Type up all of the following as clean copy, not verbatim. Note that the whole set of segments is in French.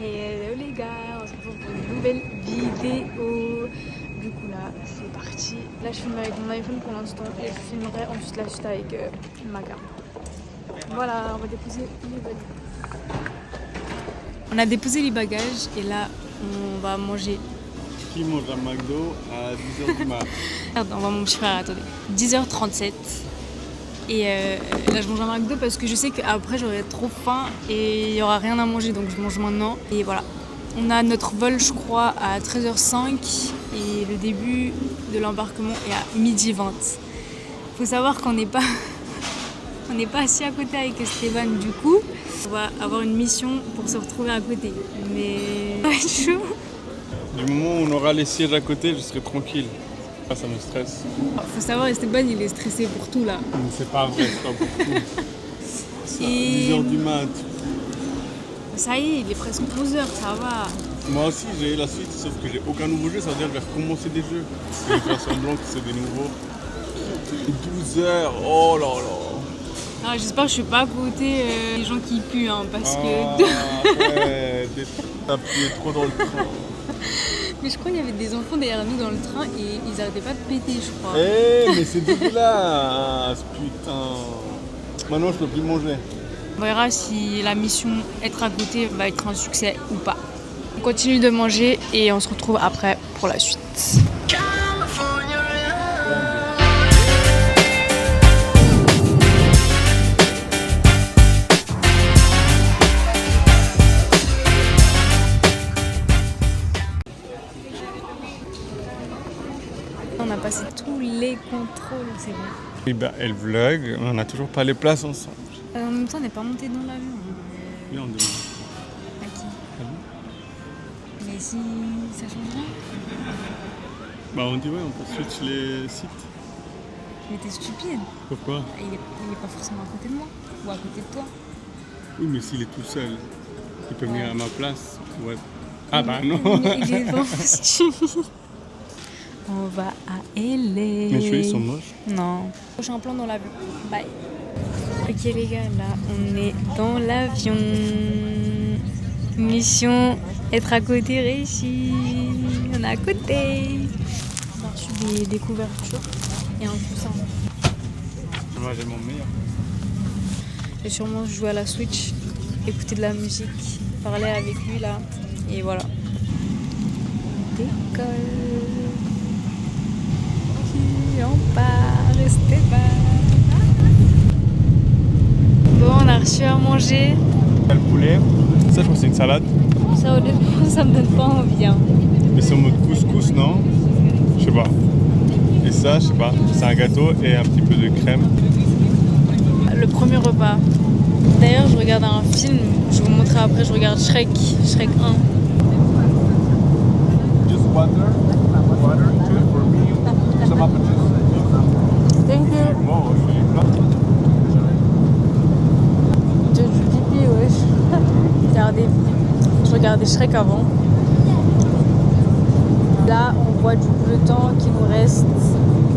Hello les gars, on se retrouve pour une nouvelle vidéo. Du coup là, c'est parti. Là je filme avec mon iPhone pour l'instant et je filmerai ensuite la suite avec ma cam. Voilà, on va déposer les bagages. On a déposé les bagages et là on va manger. Qui mange un McDo à 10h du mat? On va mon petit frère, attendez. 10h37. Et là je mange un McDo parce que je sais qu'après j'aurai trop faim et il n'y aura rien à manger, donc je mange maintenant. Et voilà, on a notre vol je crois à 13h05 et le début de l'embarquement est à 12h20. Faut savoir qu'on n'est pas assis à côté avec Esteban, du coup on va avoir une mission pour se retrouver à côté. Mais ça va être chaud. Du moment où on aura les sièges à côté, je serai tranquille. Ah, ça me stresse. Faut savoir, Esteban il est stressé pour tout là. Mais c'est pas vrai, c'est pas pour tout. C'est à 10h du mat. Ça y est, il est presque 11h, ça va. Moi aussi j'ai la suite, sauf que j'ai aucun nouveau jeu, ça veut dire que je vais recommencer des jeux. Je vais faire semblant que c'est des nouveaux. 12h, oh là là. Ah, j'espère que je suis pas à côté des gens qui puent, hein, parce que... Ouais, t'appuies trop dans le train. Mais je crois qu'il y avait des enfants derrière nous dans le train et ils arrêtaient pas de péter, je crois. Eh, mais c'est dégueulasse, putain. Maintenant je peux plus manger. On verra si la mission être à côté va être un succès ou pas. On continue de manger et on se retrouve après pour la suite. On a passé tous les contrôles, c'est bon. Oui, bah, elle vlog, mais on n'a toujours pas les places ensemble. En même temps, on n'est pas monté dans l'avion. Oui, on demande. À qui? Ah bon? Mais si ça change rien? Bah, on dit ouais, on peut switch les sites. Mais t'es stupide. Pourquoi? Il est pas forcément à côté de moi ou à côté de toi. Oui, mais s'il est tout seul, il peut venir à ma place. Ouais. Ah bah non. Mais il est vraiment stupide. On va à LA. Mes cheveux ils sont moches. Non. Prochain plan dans l'avion. Bye. Ok les gars, là on est dans l'avion. Mission être à côté réussi. On est à côté. On a reçu des couvertures et un coussin. Moi j'ai mon meilleur. Et sûrement jouer à la Switch, écouter de la musique, parler avec lui là. Et voilà. On décolle. On part, Esteban. Bon, on a reçu à manger. Le poulet, ça je crois que c'est une salade. Ça, honnêtement, ça me donne pas envie. Hein. Mais c'est en mode couscous, non? Je sais pas. Et ça, je sais pas, c'est un gâteau et un petit peu de crème. Le premier repas. D'ailleurs, je regarde un film, je vais vous montrer après, je regarde Shrek 1. Just water, two for me, some apple juice. Thank you. Bon, je suis plein. J'ai du pipi, wesh. Regardez, je regardais Shrek avant. Là, on voit du coup le temps qui nous reste.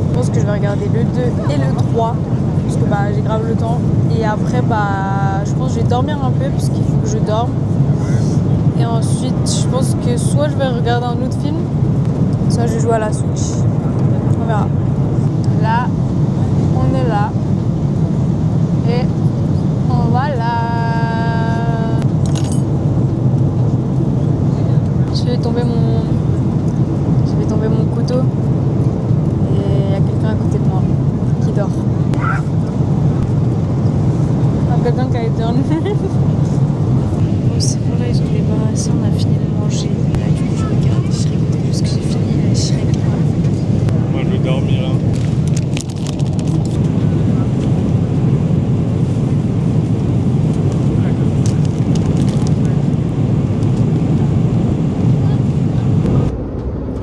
Je pense que je vais regarder le 2 et le 3. Parce que bah, j'ai grave le temps. Et après, bah, je pense que je vais dormir un peu parce qu'il faut que je dorme. Et ensuite, je pense que soit je vais regarder un autre film, soit je vais jouer à la Switch. On verra. Là, on est là. Et on va là. Je vais tomber mon couteau. Et il y a quelqu'un à côté de moi qui dort. Quelqu'un qui a éternué. Bon, c'est bon, là ils ont débarrassé, on a fini de manger. Là du coup je regarde Shrek 2 parce que j'ai fini Shrek 1. Moi je vais dormir hein.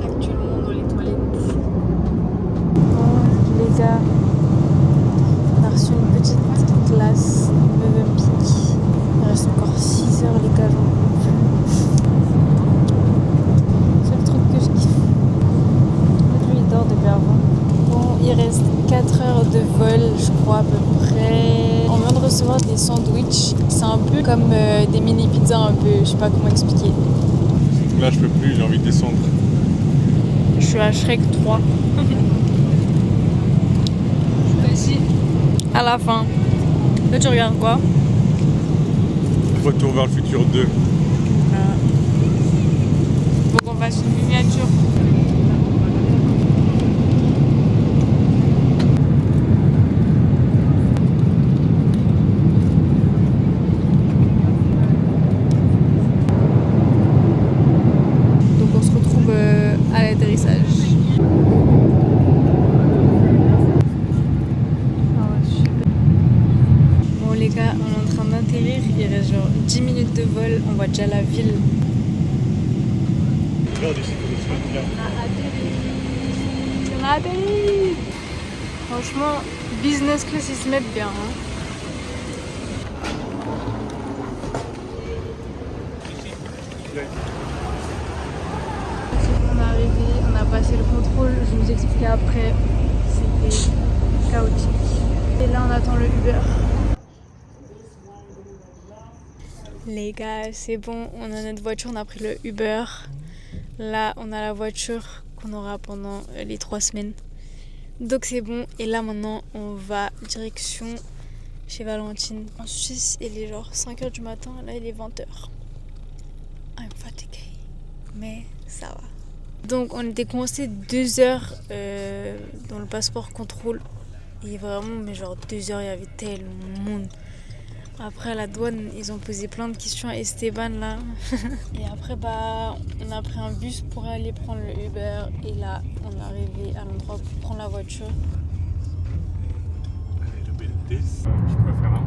Actuellement dans les toilettes. Bon les gars, on a reçu une petite classe Mövenpick. Il reste encore 6 heures les gars, j'en peux plus. C'est le truc que je kiffe. Lui il dort depuis avant. Bon, il reste 4 heures de vol, je crois à peu près. On vient de recevoir des sandwichs. C'est c'est un peu comme des mini pizzas un peu, je sais pas comment expliquer. Là je peux plus, j'ai envie de descendre. Je suis à Shrek 3. Vas-y. À la fin. Là tu regardes quoi? Retour vers le futur 2. Faut qu'on fasse une miniature. Donc on se retrouve à l'atterrissage. Bon les gars, on est en train d'atterrir, il reste genre 10 minutes de vol, on voit déjà la ville. On a atterri. Franchement, business class ils se mettent bien. Hein. On est arrivé, on a passé le contrôle, je vous expliquerai après, c'était chaotique. Et là on attend le Uber. Les gars, c'est bon, on a notre voiture, on a pris le Uber. Là, on a la voiture qu'on aura pendant les 3 semaines. Donc c'est bon. Et là, maintenant, on va direction chez Valentine. En Suisse, il est genre 5h du matin. Là, il est 20h. I'm fatiguée. Mais ça va. Donc, on était coincés 2 heures dans le passeport contrôle. Et vraiment, mais genre 2 heures, il y avait tellement de monde. Après à la douane, ils ont posé plein de questions à Esteban là. Et après on a pris un bus pour aller prendre le Uber. Et là, on est arrivé à l'endroit pour prendre la voiture. Allez, le BLT, je peux faire un.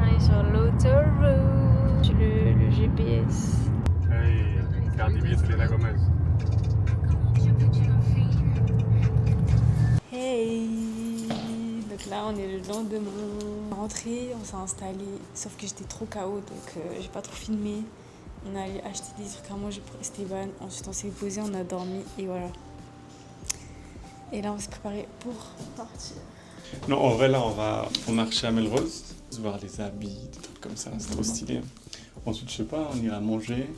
On est sur l'autoroute, le GPS. Hey, Cardi B, Selena Gomez. Hey. Donc là, on est le lendemain. On est rentré, on s'est installé. Sauf que j'étais trop KO, donc j'ai pas trop filmé. On est allé acheter des trucs à manger pour Esteban. Ensuite, on s'est posé, on a dormi et voilà. Et là, on s'est préparé pour partir. Non, en vrai, là, on va au marché à Melrose, voir les habits, des trucs comme ça, c'est trop stylé. Ensuite, je sais pas, on ira manger,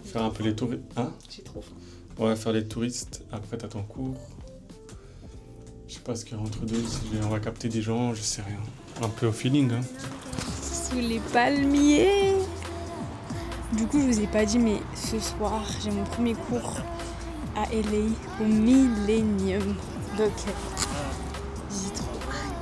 faire un peu les touristes. Hein? J'ai trop faim. On va faire les touristes, après t'as ton cours. Je sais pas ce qu'il y a entre deux, si on va capter des gens, je sais rien. Un peu au feeling, hein. Sous les palmiers. Du coup, je vous ai pas dit, mais ce soir, j'ai mon premier cours à LA, au Millennium. Donc, j'ai trop hâte.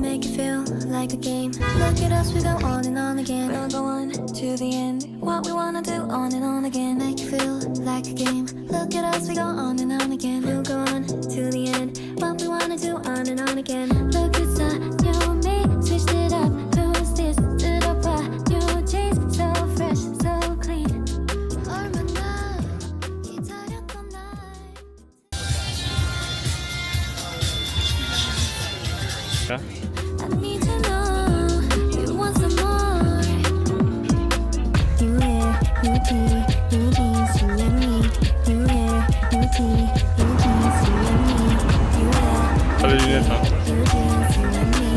Make it feel like a game. Look at us, we go on and on again. We'll go on to the end. What we wanna do on and on again. Make it feel like a game. Look at us, we go on and on again. We'll go on to the end. What we wanna do on and on again. Look at the new me, switched it up. Who's this? Did up new jeans, so fresh, so clean. 얼마나 기다렸던 날. Là. I need to know you want some more. New hair, new tea, new jeans, you and me. New hair, new tea, new jeans, you and me. New hair, Pas les lunettes, hein. new jeans, you and me.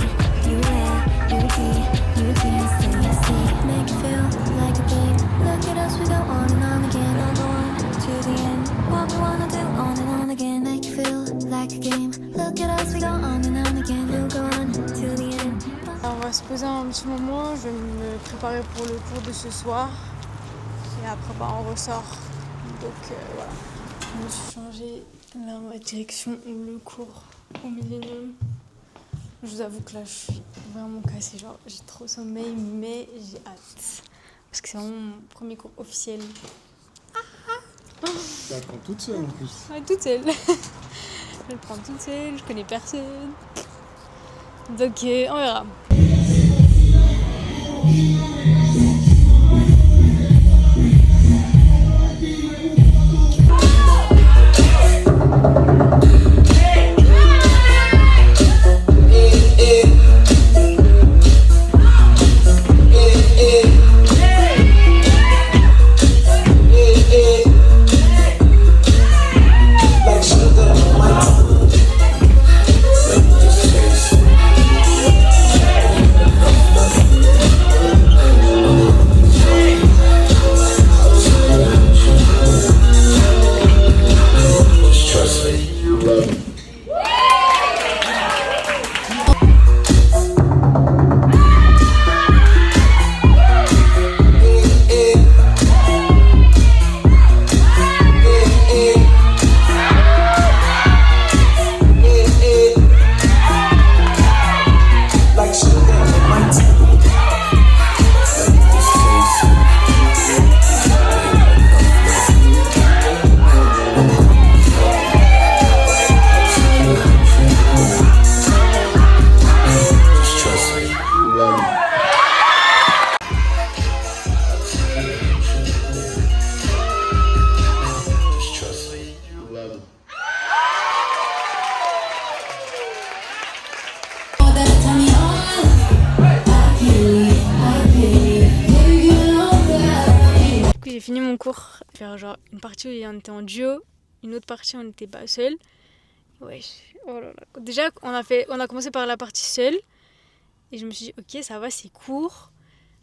New hair, new tea, new jeans, so you see. Make it feel like a game. Look at us, we go on and on again. I'll go on to the end. What we wanna do on and on again. Make it feel like a game. Look at us, we go on and on again. We'll go on to the end. On va se poser un petit moment, je vais me préparer pour le cours de ce soir. Et après, on ressort. Donc voilà. Je me suis changée là, ma direction, le cours au Millennium. Je vous avoue que là, je suis vraiment cassée. Genre, j'ai trop sommeil, mais j'ai hâte. Parce que c'est vraiment mon premier cours officiel. Tu apprends toute seule en plus. Ouais, toute seule. Je le prends toute seule, je connais personne. Donc on verra. fini mon cours. Faire genre une partie où on était en duo, une autre partie où on n'était pas seul. Ouais, oh là là. Déjà, on a commencé par la partie seule. Et je me suis dit, ok, ça va, c'est court.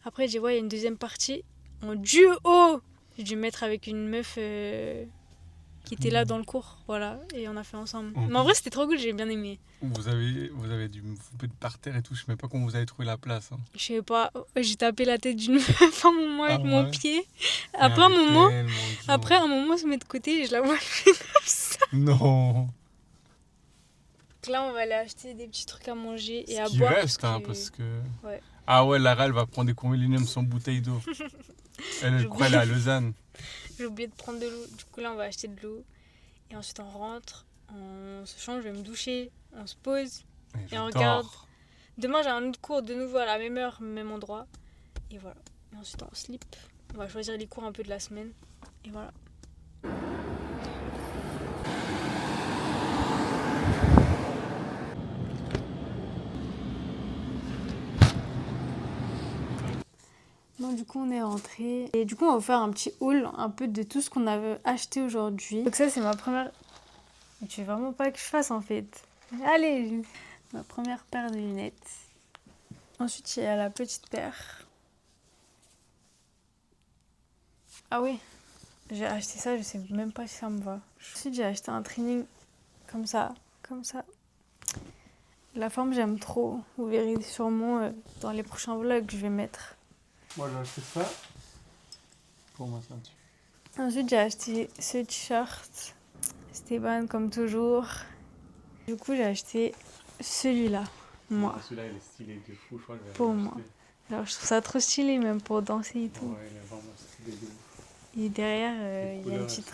Après, j'ai dit, ouais, il y a une deuxième partie en duo. J'ai dû me mettre avec une meuf qui était là dans le cours. Voilà, et on a fait ensemble. Mais en vrai, c'était trop cool, j'ai bien aimé. Vous avez dû vous mettre par terre et tout. Je sais même pas comment vous avez trouvé la place. Hein. Je sais pas, j'ai tapé la tête d'une meuf à un moment avec mon pied. Après un moment, on se met de côté et je la vois comme ça. Non. Donc là, on va aller acheter des petits trucs à manger et à Ce qui boire. reste, parce que... Ouais. Ah ouais, Lara, elle va prendre des cours milléniums sans bouteille d'eau. Elle croit elle est à Lausanne. J'ai oublié de prendre de l'eau. Du coup, là, on va acheter de l'eau. Et ensuite, on rentre, on se change, je vais me doucher, on se pose et on regarde. Demain, j'ai un autre cours de nouveau à la même heure, même endroit. Et voilà. Et ensuite, on slip. On va choisir les cours un peu de la semaine. Et voilà. Bon, du coup, on est rentré. Et du coup, on va vous faire un petit haul un peu de tout ce qu'on avait acheté aujourd'hui. Donc ça, c'est ma première... Tu veux vraiment pas que je fasse, en fait. Allez, ma première paire de lunettes. Ensuite, il y a la petite paire. Ah oui, j'ai acheté ça, je sais même pas si ça me va. Ensuite, j'ai acheté un training comme ça. La forme, j'aime trop. Vous verrez sûrement dans les prochains vlogs que je vais mettre. Moi, j'ai acheté ça pour ma ceinture. Ensuite, j'ai acheté ce t-shirt. Esteban, comme toujours. Du coup, j'ai acheté celui-là, moi. Celui-là, il est stylé de fou, je crois. Pour moi. Alors, je trouve ça trop stylé, même pour danser et tout. Ouais, il est vraiment stylé de ouf. Et derrière, il y a une petite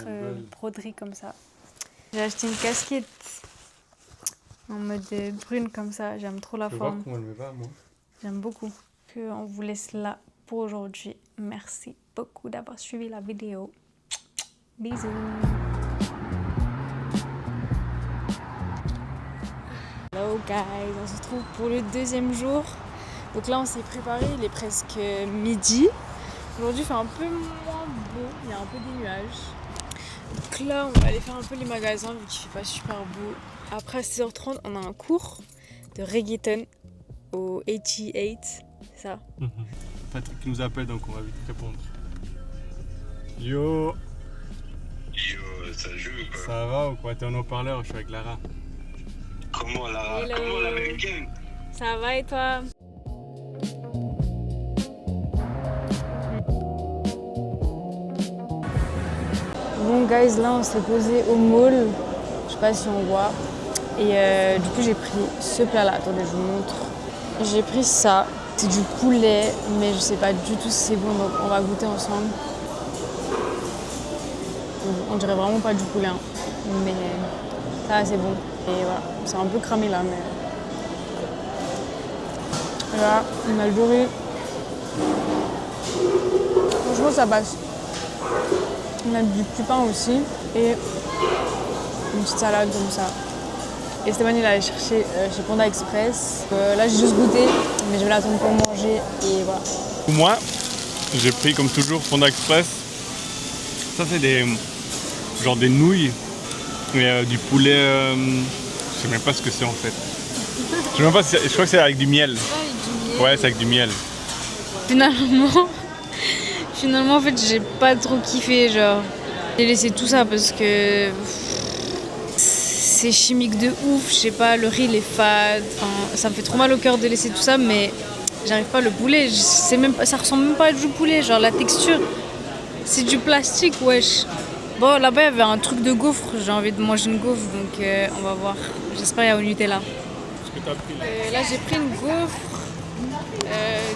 broderie comme ça. J'ai acheté une casquette en mode brune comme ça. J'aime trop la forme. Je vois comment elle me va, moi. J'aime beaucoup. On vous laisse là pour aujourd'hui. Merci beaucoup d'avoir suivi la vidéo. Bisous. Hello guys, on se retrouve pour le deuxième jour. Donc là on s'est préparé, il est presque midi. Aujourd'hui il fait un peu moins beau, il y a un peu des nuages. Donc là on va aller faire un peu les magasins vu qu'il fait pas super beau. Après à 6h30 on a un cours de reggaeton au 88, c'est ça? Patrick nous appelle donc on va vite répondre. Yo! Yo, ça joue ou quoi? Ça va ou quoi? T'es en haut-parleur, je suis avec Lara. Comment Lara? Hello. Comment l'américaine? Ça va et toi? Bon guys, là on s'est posé au mall, je sais pas si on voit. Et du coup j'ai pris ce plat là, attendez je vous montre. J'ai pris ça, c'est du poulet, mais je sais pas du tout si c'est bon, donc on va goûter ensemble. On dirait vraiment pas du poulet, hein. Mais ça c'est bon. Et voilà, c'est un peu cramé là, mais... Et là, on a le doré. Franchement ça passe. On a du petit pain aussi et une petite salade comme ça. Et Stéphane il allait chercher chez Panda Express. Là j'ai juste goûté, mais je vais l'attendre pour manger et voilà. Moi, j'ai pris comme toujours Panda Express. Ça c'est des nouilles et du poulet. Je sais même pas ce que c'est en fait. Je sais même pas si je crois que c'est avec du miel. Ouais, c'est avec du miel. Finalement en fait j'ai pas trop kiffé, genre j'ai laissé tout ça parce que c'est chimique de ouf, je sais pas, le riz il est fade, enfin, ça me fait trop mal au cœur de laisser tout ça, mais j'arrive pas, le poulet, ça ressemble même pas à du poulet, genre la texture, c'est du plastique, wesh. Bon, là-bas il y avait un truc de gaufre, j'ai envie de manger une gaufre, donc on va voir, j'espère qu'il y a au Nutella. Qu'est-ce que t'as pris là? Là j'ai pris une gaufre,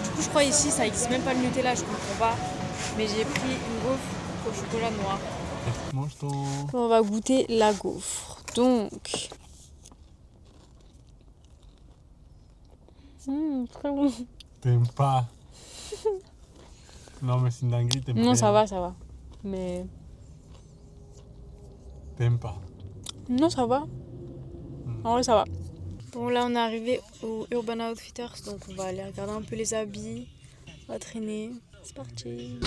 du coup je crois ici ça existe même pas le Nutella, je comprends pas, mais j'ai pris une gaufre au chocolat noir. Mange ton... On va goûter la gaufre. Donc... très bon. T'aimes pas? Non mais c'est une dinguerie, t'aimes pas? Non, ça va. Mais... T'aimes pas? Non, ça va. En vrai, ça va. Bon, là, on est arrivé au Urban Outfitters, donc on va aller regarder un peu les habits. On va traîner. C'est parti.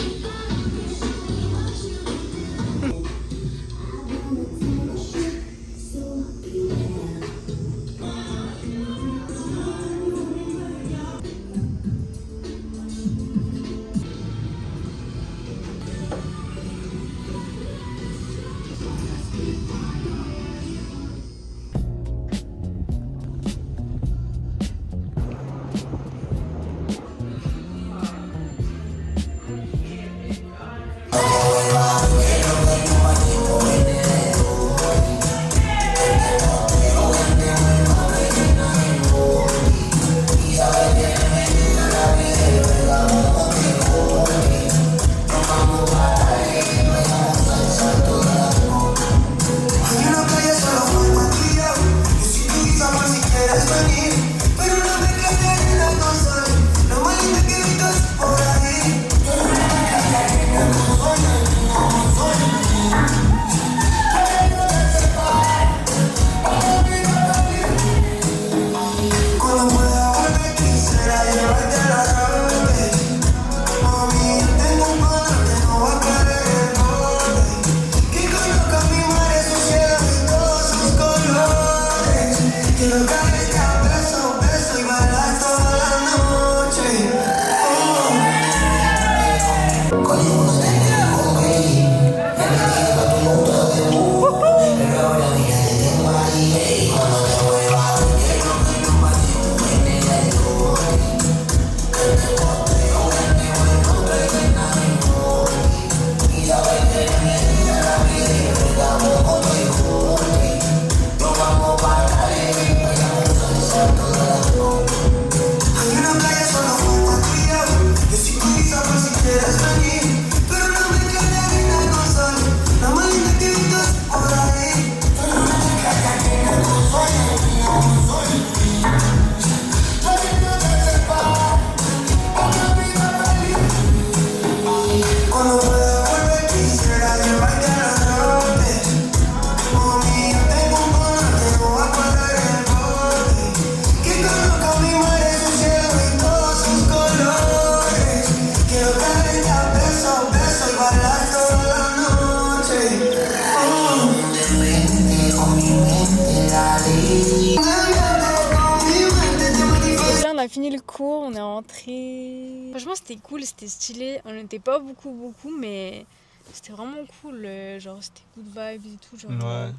fini le cours, on est rentré. Franchement, c'était cool, c'était stylé. On n'était pas beaucoup, mais c'était vraiment cool. Genre, c'était good vibes et tout. Genre, Ouais.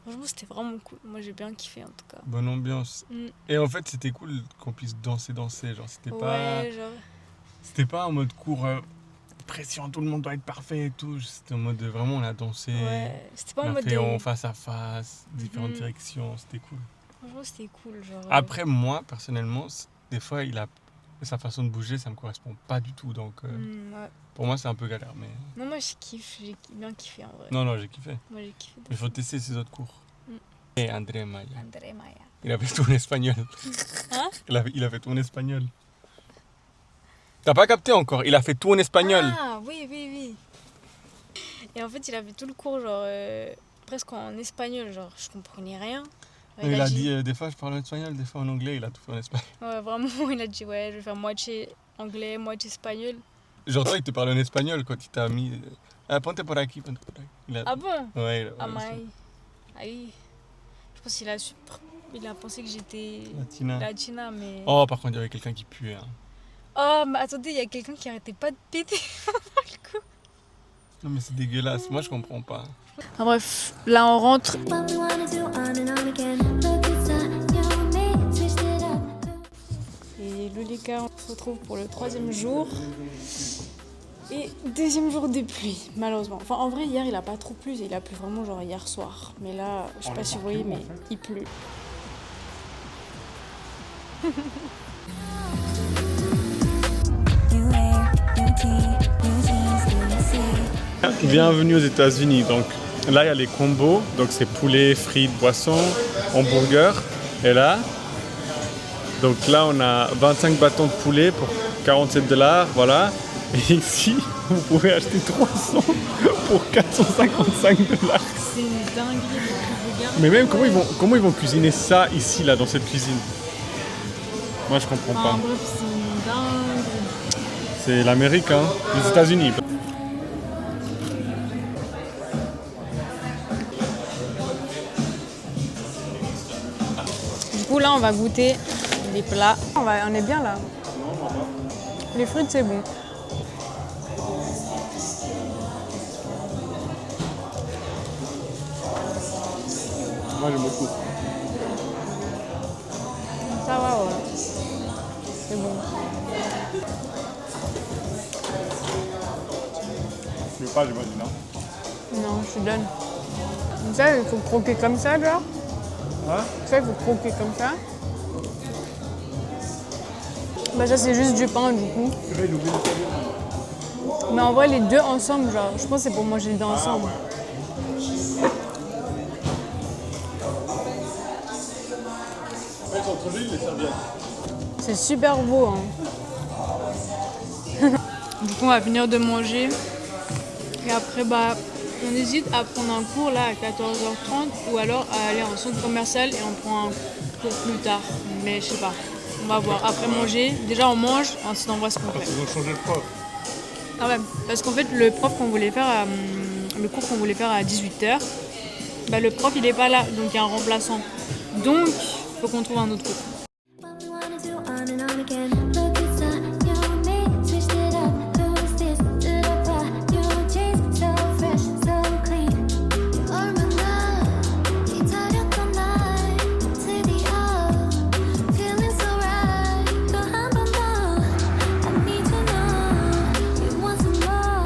Franchement, c'était vraiment cool. Moi, j'ai bien kiffé en tout cas. Bonne ambiance. Et en fait, c'était cool qu'on puisse danser. Genre, c'était pas en mode cours pression, tout le monde doit être parfait et tout. C'était en mode vraiment, on a dansé. Ouais, c'était pas On en a mode. fait en face à face, différentes directions. C'était cool. Franchement, c'était cool. Genre, Après, moi, personnellement, des fois, sa façon de bouger, ça me correspond pas du tout. Donc, ouais. pour moi, c'est un peu galère. Mais... Non, moi, je kiffe. J'ai bien kiffé en vrai. Non, j'ai kiffé. Moi, j'ai kiffé. Il faut tester ses autres cours. Et André Maya. André Maya. Il a fait tout en espagnol. Hein? Il a fait tout en espagnol. T'as pas capté encore? Il a fait tout en espagnol. Ah, oui. Et en fait, il a fait tout le cours, genre, presque en espagnol. Genre, je comprenais rien. Il a dit, des fois je parle en espagnol, des fois en anglais, il a tout fait en espagnol. Ouais, vraiment, il a dit, ouais, je vais faire moitié anglais, moitié espagnol. Genre toi, il te parlait en espagnol quand il t'a mis... ponte por aquí, ponte por aquí. Ah bon? Ouais, Ah, oui. Je pense qu'il il a pensé que j'étais latina, mais... Oh, par contre, il y avait quelqu'un qui puait. Hein. Oh, mais attendez, il y a quelqu'un qui arrêtait pas de péter le coup. Non, mais c'est dégueulasse. Moi, je comprends pas. Ah, bref, là, on rentre. What we wanna do on and on again. Look inside, you and me, switched it up. Et Lolika, on se retrouve pour le 3e jour. Et 2e jour de pluie, malheureusement. Enfin, en vrai, hier, il a pas trop plu. Il a plu vraiment, genre, hier soir. Mais là, je sais pas si vous voyez, mais il pleut. Bienvenue aux États-Unis. Donc là, il y a les combos. Donc c'est poulet, frites, boissons, hamburger. Et là, on a 25 bâtons de poulet pour $47. Voilà. Et ici, vous pouvez acheter 300 pour $455. C'est une dinguerie. Mais même comment ils vont cuisiner ça ici, là, dans cette cuisine? Moi, je comprends pas. En bref, c'est une dinguerie. C'est l'Amérique, hein, les États-Unis. Du coup, là, on va goûter les plats. On est bien là. Les frites, c'est bon. Moi, j'aime beaucoup. Ça va, ouais. C'est bon. Tu veux pas, j'imagine, hein? Non, je te donne. Ça, il faut croquer comme ça, genre. Hein? Ça, il faut croquer comme ça. Bah ça, c'est juste du pain, du coup. Mais en vrai, les deux ensemble, genre, je pense que c'est pour manger les deux ensemble. C'est super beau, hein. Du coup, on va finir de manger. Et après, bah, on hésite à prendre un cours là à 14h30 ou alors à aller en centre commercial et on prend un cours plus tard. Mais je sais pas. On va voir. Après manger, déjà on mange, ensuite on voit ce qu'on fait. Ils ont changé de prof. Ah ouais, parce qu'en fait, le cours qu'on voulait faire à 18h, bah, le prof il est pas là, donc il y a un remplaçant. Donc, il faut qu'on trouve un autre cours. What we wanna do on and on again. Look inside, you and me, switched it up. Who's this? Did I buy new jeans? So fresh, so clean. 얼마나 기다렸던 날 드디어 feeling so right. 또 한 번 더 I need to know you want some more.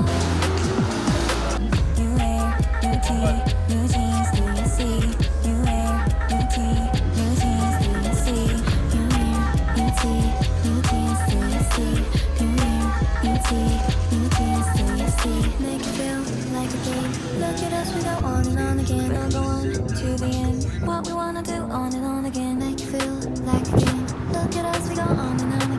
You wear new tee, new jeans, do you see? You wear new tee, new jeans, do you see? You wear new tee, new jeans, do you see? You wear new tee, new jeans, do you see? Make it feel like a game. Look at us, we go on and on again. We'll go on to the end. What we wanna do on and on again. Make it feel like a game. Look at us, we go on and on